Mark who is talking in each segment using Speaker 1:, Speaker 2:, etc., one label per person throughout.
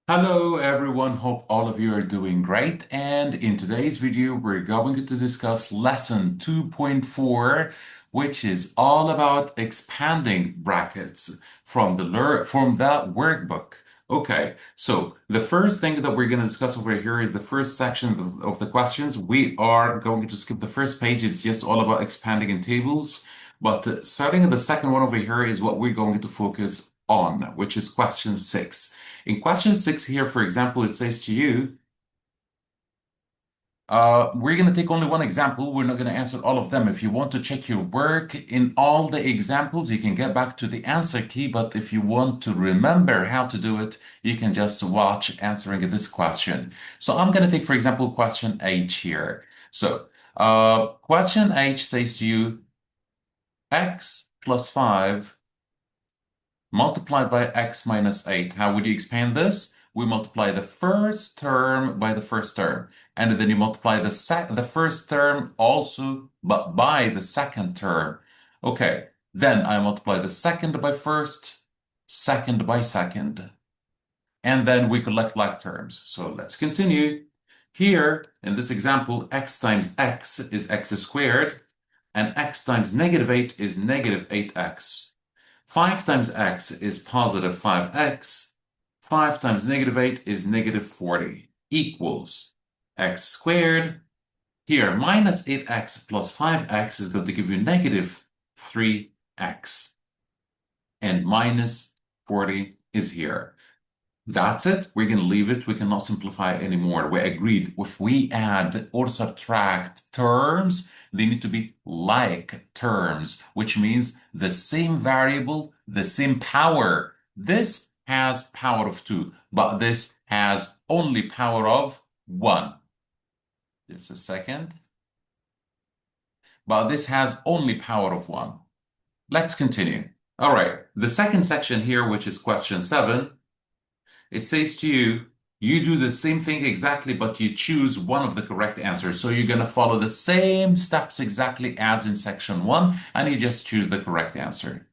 Speaker 1: Hello everyone, hope all of you are doing great. And in today's video, we're going to discuss lesson 2.4, which is all about expanding brackets from the workbook. Okay, so the first thing that we're going to discuss over here is the first section of the questions. We are going to skip the first page. It's just all about expanding in tables. But starting at the second one over here is what we're going to focus on, which is question 6. In question 6 here, for example, it says to you, we're going to take only one example. We're not going to answer all of them. If you want to check your work in all the examples, you can get back to the answer key. But if you want to remember how to do it, you can just watch answering this question. So I'm going to take, for example, question H here. So question H says to you, x plus 5 multiplied by x minus 8. How would you expand this? We multiply the first term by the first term. And then you multiply the first term also, but by the second term. Okay, then I multiply the second by first, second by second. And then we collect like terms. So let's continue. Here, in this example, x times x is x squared, and x times negative 8 is negative 8x. 5 times x is positive 5x. 5 times negative 8 is negative 40 equals x squared. Here, minus 8x plus 5x is going to give you negative 3x. And minus 40 is here. That's it. We're going to leave it. We cannot simplify anymore. We agreed. If we add or subtract terms, they need to be like terms, which means the same variable, the same power. This has power of 2, but this has only power of 1. Just a second. But this has only power of 1. Let's continue. All right. The second section here, which is question 7, it says to you, you do the same thing exactly, but you choose one of the correct answers. So you're going to follow the same steps exactly as in section 1, and you just choose the correct answer.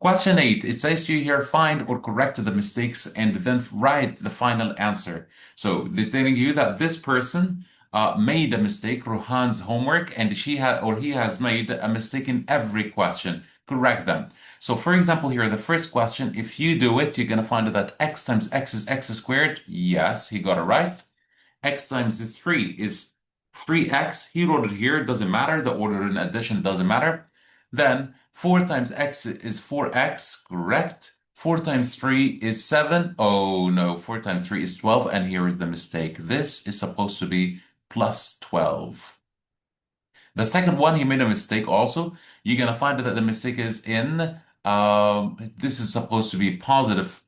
Speaker 1: Question 8, it says to you here, find or correct the mistakes and then write the final answer. So they're telling you that this person made a mistake, Rohan's homework, and he has made a mistake in every question. Correct them. So for example, here, the first question, if you do it, you're going to find that x times x is x squared. Yes, he got it right. X times 3 is 3x. He wrote it here. It doesn't matter. The order in addition doesn't matter. Then 4 times x is 4x, correct. 4 times 3 is 7. Oh no, 4 times 3 is 12. And here is the mistake. This is supposed to be plus 12. The second one, he made a mistake also. You're going to find that the mistake is in, this is supposed to be positive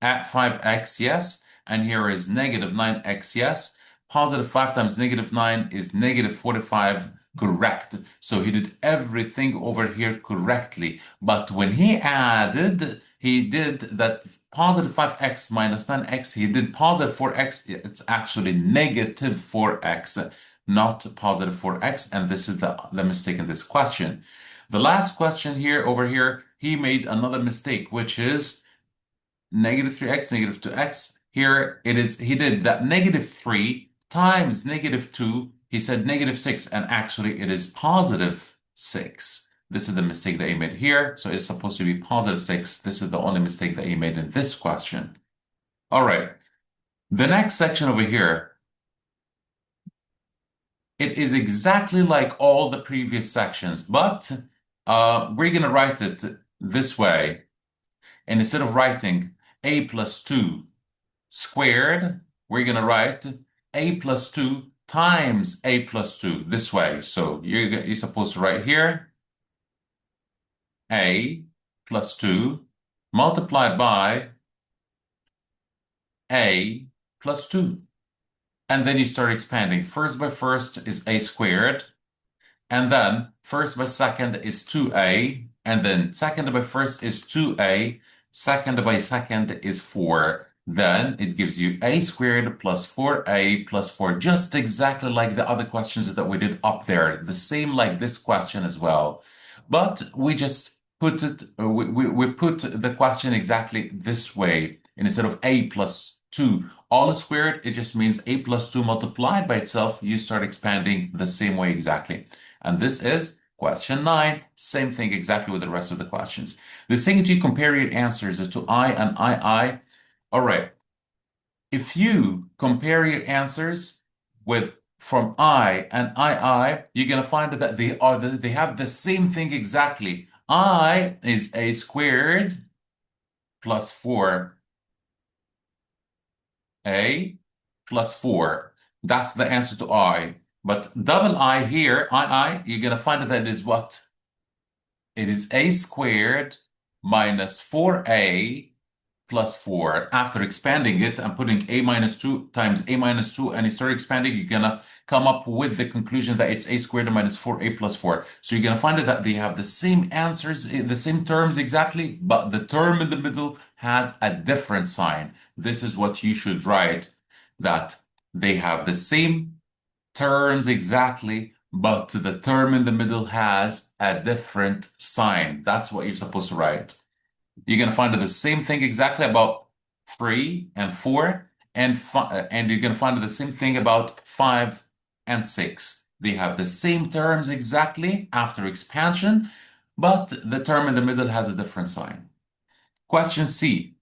Speaker 1: at 5x, yes. And here is negative 9x, yes. Positive 5 times negative 9 is negative 45, correct. So he did everything over here correctly. But when he added, he did that positive 5x minus 9x, he did positive 4x. It's actually negative 4x, not positive 4x. And this is the mistake in this question. The last question here, over here, he made another mistake, which is negative 3x, negative 2x. Here it is, he did that negative 3 times negative 2. He said negative 6, and actually it is positive 6. This is the mistake that he made here. So it's supposed to be positive 6. This is the only mistake that he made in this question. All right. The next section over here, it is exactly like all the previous sections, but we're going to write it this way. And instead of writing a plus 2 squared, we're going to write a plus 2 times a plus 2 this way. So you're supposed to write here a plus 2 multiplied by a plus 2. And then you start expanding. First by first is a squared. And then first by second is 2a. And then second by first is 2a. Second by second is 4. Then it gives you a squared plus 4a plus 4, just exactly like the other questions that we did up there. The same like this question as well. But we just put it, we put the question exactly this way. instead of a plus 2 all squared, it just means a plus 2 multiplied by itself. You start expanding the same way exactly. And this is question 9. Same thing exactly with the rest of the questions. The second you compare your answers to I and II. All right. If you compare your answers with from I and II, you're gonna find that they have the same thing exactly. I is a squared plus 4a plus 4. That's the answer to I. But double I here, you're gonna find that it is what? It is a squared minus 4a plus 4. After expanding it and putting a minus 2 times a minus 2 and you start expanding, you're gonna come up with the conclusion that it's a squared minus 4a plus 4. So you're gonna find that they have the same answers, the same terms exactly, but the term in the middle has a different sign. This is what you should write, that they have the same terms exactly, but the term in the middle has a different sign. That's what you're supposed to write. You're going to find the same thing exactly about 3 and 4, and you're going to find the same thing about 5 and 6. They have the same terms exactly after expansion, but the term in the middle has a different sign. Question C.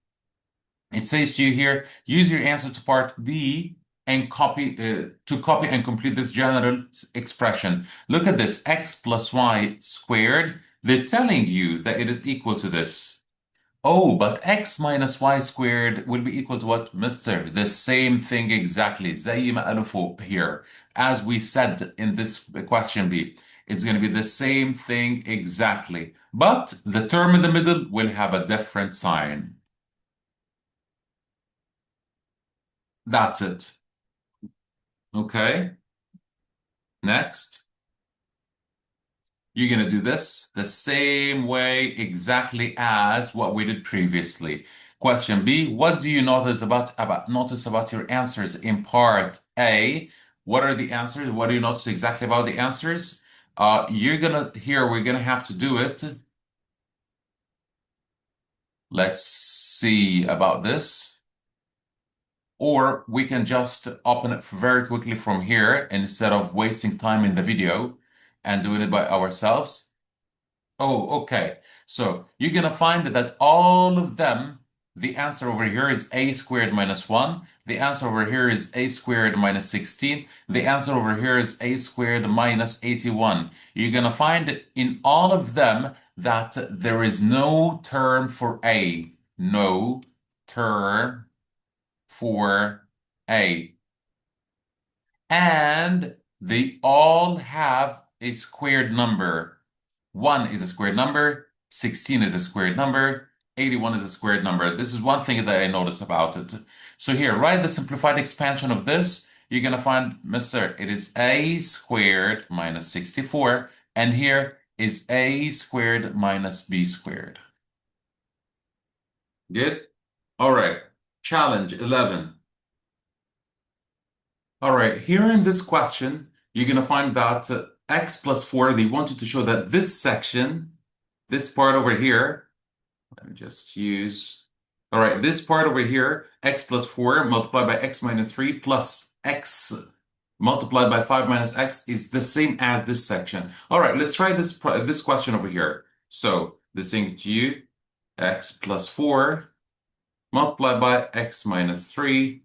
Speaker 1: It says to you here, use your answer to part B and copy and complete this general expression. Look at this, x plus y squared. They're telling you that it is equal to this. Oh, but x minus y squared will be equal to what, mister? The same thing exactly. زي ما قالوا فوق here. As we said in this question B, it's going to be the same thing exactly. But the term in the middle will have a different sign. That's it. Okay. Next. You're going to do this the same way exactly as what we did previously. Question B, what do you notice about your answers in part A? What are the answers? What do you notice exactly about the answers? We're gonna have to do it. Let's see about this. Or we can just open it very quickly from here instead of wasting time in the video and doing it by ourselves. Oh, okay. So you're gonna find that all of them, the answer over here is a squared minus 1. The answer over here is a squared minus 16. The answer over here is a squared minus 81. You're gonna find in all of them that there is no term for a. No term for a. And they all have a squared number. 1 is a squared number, 16 is a squared number, 81 is a squared number. This is one thing that I noticed about it. So here, write the simplified expansion of this. You're going to find, mister, it is a squared minus 64, and here is a squared minus b squared. Good? All right. Challenge 11. All right, here in this question, you're going to find that x plus 4, they want you to show that this section, this part over here, let me just use, all right, this part over here, x plus 4 multiplied by x minus 3 plus x multiplied by 5 minus x is the same as this section. All right, let's try this question over here. So this thing to you, x plus 4 multiplied by x minus 3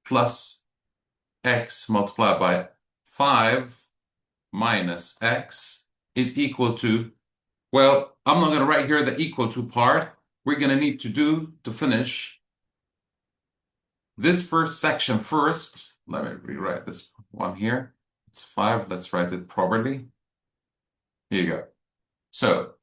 Speaker 1: plus x multiplied by 5 minus x is equal to, well, I'm not going to write here the equal to part. We're going to need to finish this first section first. Let me rewrite this one here. It's 5. Let's write it properly. Here you go. So,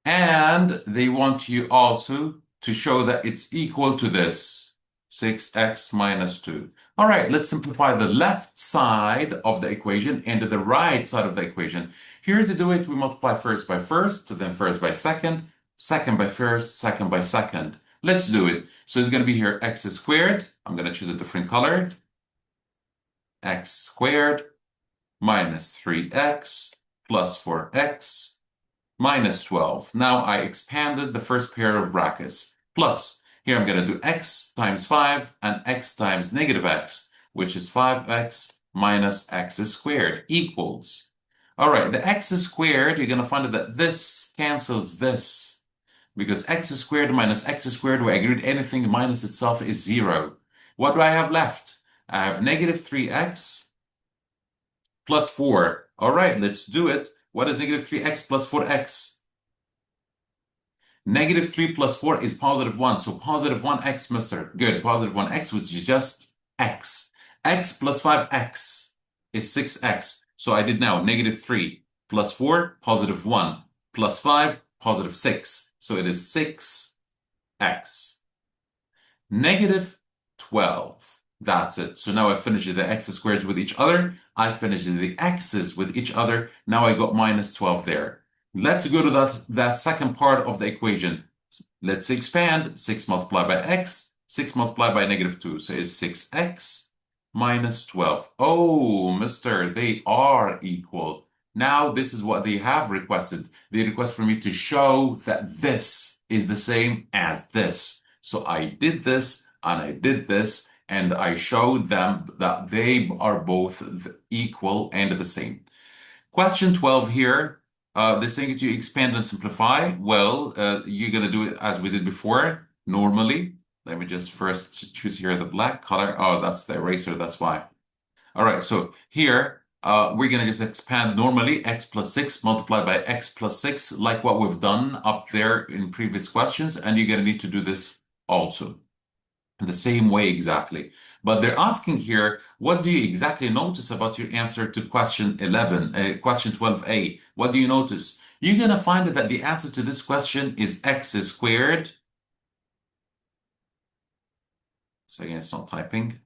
Speaker 1: and they want you also to show that it's equal to this. 6x minus 2. All right, let's simplify the left side of the equation and the right side of the equation. Here to do it, we multiply first by first, then first by second, second by first, second by second. Let's do it. So it's going to be here x squared. I'm going to choose a different color. X squared minus 3x plus 4x minus 12. Now I expanded the first pair of brackets. Plus, Here I'm going to do x times 5 and x times negative x, which is 5x minus x squared equals. All right, the x squared, you're going to find that this cancels this because x squared minus x squared, we agreed anything minus itself is 0. What do I have left? I have negative 3x plus 4. All right, let's do it. What is negative 3x plus 4x? Negative 3 plus 4 is positive 1. So positive 1x, mister. Good. Positive 1x, which is just x. X plus 5x is 6x. So I did now negative 3 plus 4, positive 1, plus 5, positive 6. So it is 6x. Negative 12. That's it. So now I finished the x squares with each other. I finished the x's with each other. Now I got minus 12 there. Let's go to that second part of the equation. Let's expand 6 multiplied by x, 6 multiplied by negative 2. So it's 6x minus 12. Oh, mister, they are equal. Now this is what they have requested. They request for me to show that this is the same as this. So I did this and I did this and I showed them that they are both equal and the same. Question 12 here. They're saying to expand and simplify. Well, you're going to do it as we did before, normally. Let me just first choose here the black color. Oh, that's the eraser, that's why. All right, so here, we're going to just expand normally, x plus 6 multiplied by x plus 6, like what we've done up there in previous questions, and you're going to need to do this also in the same way exactly. But they're asking here, what do you exactly notice about your answer to question 11, question 12a? What do you notice? You're going to find that the answer to this question is x squared. So again, it's not typing.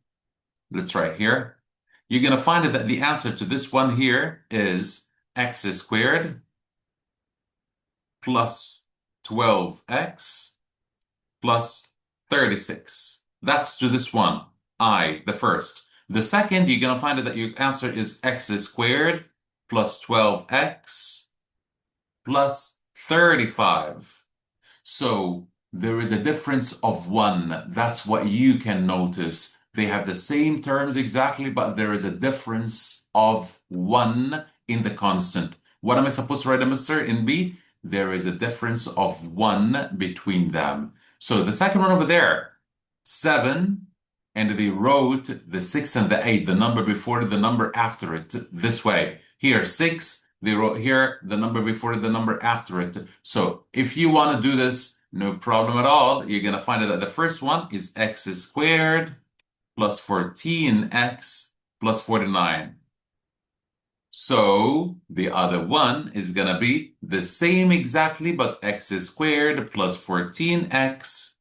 Speaker 1: Let's write here. You're going to find that the answer to this one here is x squared plus 12x plus 36. That's to this one, I, the first. The second, you're going to find that your answer is x squared plus 12x plus 35. So there is a difference of 1. That's what you can notice. They have the same terms exactly, but there is a difference of 1 in the constant. What am I supposed to write, mister, in B? There is a difference of 1 between them. So the second one over there, 7, and they wrote the 6 and the 8, the number before it, the number after it, this way. Here, 6, they wrote here the number before it, the number after it. So if you want to do this, no problem at all. You're going to find that the first one is x squared plus 14x plus 49. So the other one is going to be the same exactly, but x squared plus 14x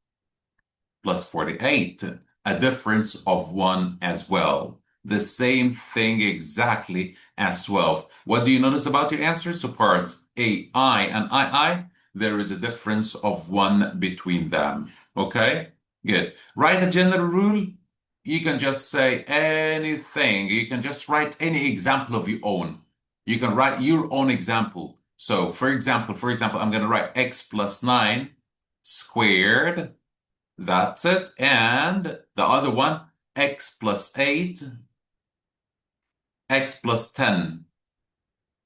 Speaker 1: plus 48, a difference of 1 as well. The same thing exactly as 12. What do you notice about your answers? So parts A, I, and II, there is a difference of 1 between them. Okay? Good. Write a general rule. You can just say anything. You can just write any example of your own. You can write your own example. So for example, I'm going to write x plus 9 squared. That's it. And the other one, x plus 8, x plus 10,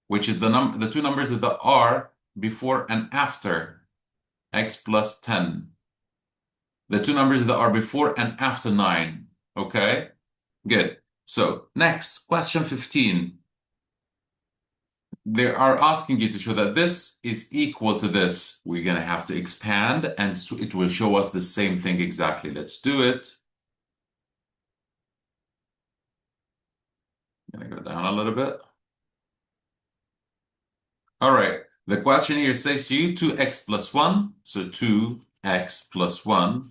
Speaker 1: which is the two numbers that are before and after x plus 10. The two numbers that are before and after 9. Okay? Good. So next, question 15. They are asking you to show that this is equal to this. We're going to have to expand, and so it will show us the same thing exactly. Let's do it. I'm going to go down a little bit. All right. The question here says to you 2x plus 1. So 2x plus 1.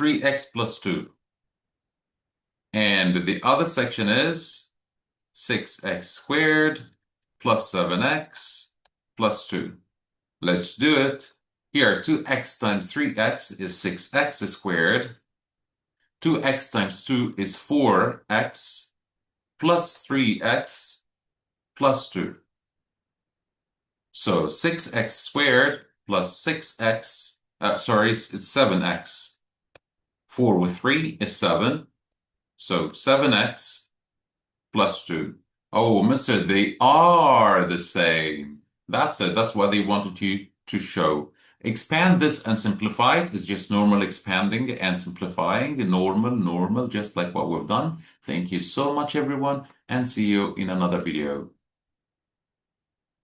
Speaker 1: 3x plus 2. And the other section is 6x squared plus 7x plus 2. Let's do it. Here, 2x times 3x is 6x squared. 2x times 2 is 4x plus 3x plus 2. So 6x squared plus 6x Sorry, it's 7x. 4 with 3 is 7. So 7x plus 2. Oh, mister, they are the same. That's it. That's what they wanted you to show. Expand this and simplify it is just normal expanding and simplifying. Normal, normal, just like what we've done. Thank you so much, everyone, and see you in another video.